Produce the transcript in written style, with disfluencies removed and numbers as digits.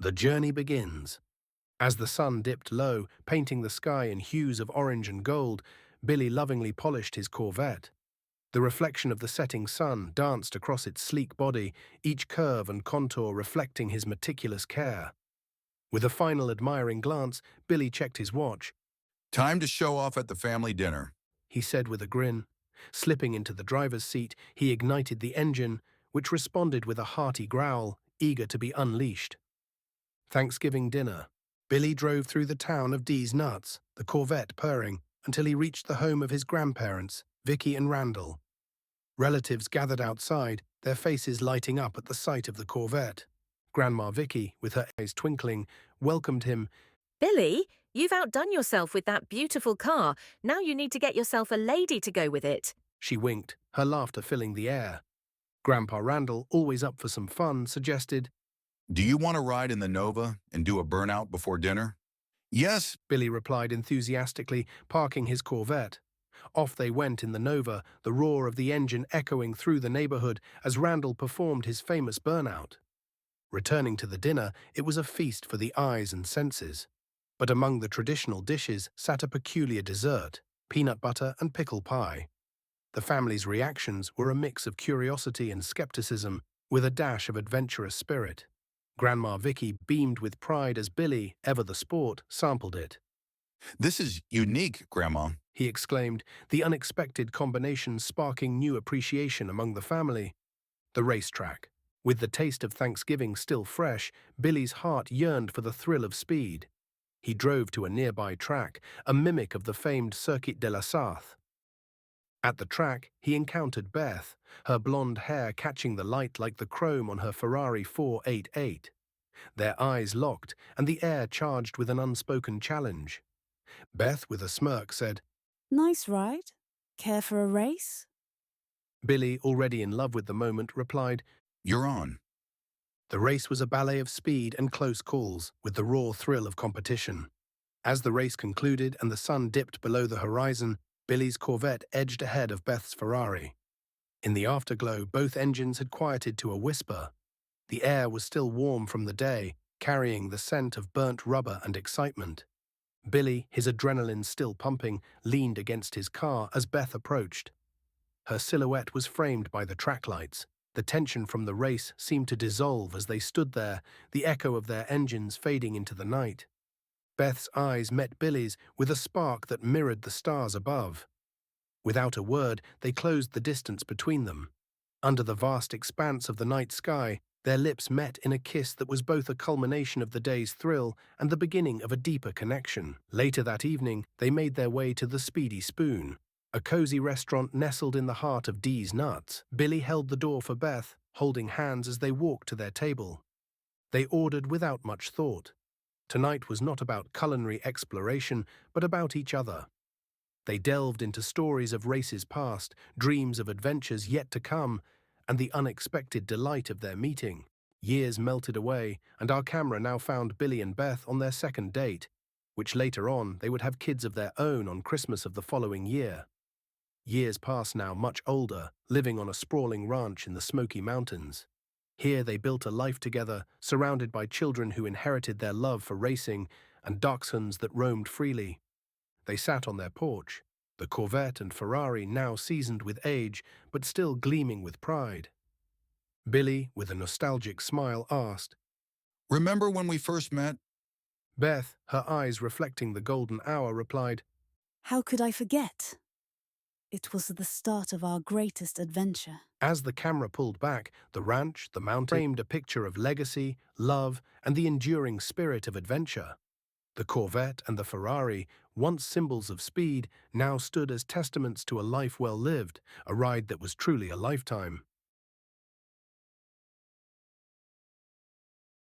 The journey begins. As the sun dipped low, painting the sky in hues of orange and gold, Billy lovingly polished his Corvette. The reflection of the setting sun danced across its sleek body, each curve and contour reflecting his meticulous care. With a final admiring glance, Billy checked his watch. Time to show off at the family dinner. He said with a grin. Slipping into the driver's seat, he ignited the engine, which responded with a hearty growl, eager to be unleashed. Thanksgiving dinner. Billy drove through the town of D's Nuts, the Corvette purring, until he reached the home of his grandparents, Vicky and Randall. Relatives gathered outside, their faces lighting up at the sight of the Corvette. Grandma Vicky, with her eyes twinkling, welcomed him. Billy, you've outdone yourself with that beautiful car. Now you need to get yourself a lady to go with it. She winked, her laughter filling the air. Grandpa Randall, always up for some fun, suggested, Do you want to ride in the Nova and do a burnout before dinner? Yes, Billy replied enthusiastically, parking his Corvette. Off they went in the Nova, the roar of the engine echoing through the neighborhood as Randall performed his famous burnout. Returning to the dinner, it was a feast for the eyes and senses. But among the traditional dishes sat a peculiar dessert, peanut butter and pickle pie. The family's reactions were a mix of curiosity and skepticism, with a dash of adventurous spirit. Grandma Vicky beamed with pride as Billy, ever the sport, sampled it. this is unique, Grandma. He exclaimed, the unexpected combination sparking new appreciation among the family. The racetrack. With the taste of Thanksgiving still fresh, Billy's heart yearned for the thrill of speed. He drove to a nearby track, a mimic of the famed Circuit de la Sarthe. At the track, he encountered Beth, her blonde hair catching the light like the chrome on her Ferrari 488. Their eyes locked, and the air charged with an unspoken challenge. Beth, with a smirk, said, Nice ride. Care for a race? Billy, already in love with the moment, replied, You're on. The race was a ballet of speed and close calls, with the raw thrill of competition. As the race concluded and the sun dipped below the horizon, Billy's Corvette edged ahead of Beth's Ferrari. In the afterglow, both engines had quieted to a whisper. The air was still warm from the day, carrying the scent of burnt rubber and excitement. Billy, his adrenaline still pumping, leaned against his car as Beth approached. Her silhouette was framed by the track lights. The tension from the race seemed to dissolve as they stood there, the echo of their engines fading into the night. Beth's eyes met Billy's with a spark that mirrored the stars above. Without a word, they closed the distance between them. Under the vast expanse of the night sky, their lips met in a kiss that was both a culmination of the day's thrill and the beginning of a deeper connection. Later that evening, they made their way to the Speedy Spoon, a cozy restaurant nestled in the heart of D's Nuts. Billy held the door for Beth, holding hands as they walked to their table. They ordered without much thought. Tonight was not about culinary exploration, but about each other. They delved into stories of races past, dreams of adventures yet to come, and the unexpected delight of their meeting. Years melted away, and our camera now found Billy and Beth on their second date, which later on they would have kids of their own on Christmas of the following year. Years passed now, much older, living on a sprawling ranch in the Smoky Mountains. Here they built a life together, surrounded by children who inherited their love for racing and dachshunds that roamed freely. They sat on their porch, the Corvette and Ferrari now seasoned with age, but still gleaming with pride. Billy, with a nostalgic smile, asked, Remember when we first met? Beth, her eyes reflecting the golden hour, replied, How could I forget? It was the start of our greatest adventure. As the camera pulled back, the ranch, the mountain, framed a picture of legacy, love, and the enduring spirit of adventure. The Corvette and the Ferrari, once symbols of speed, now stood as testaments to a life well lived, a ride that was truly a lifetime.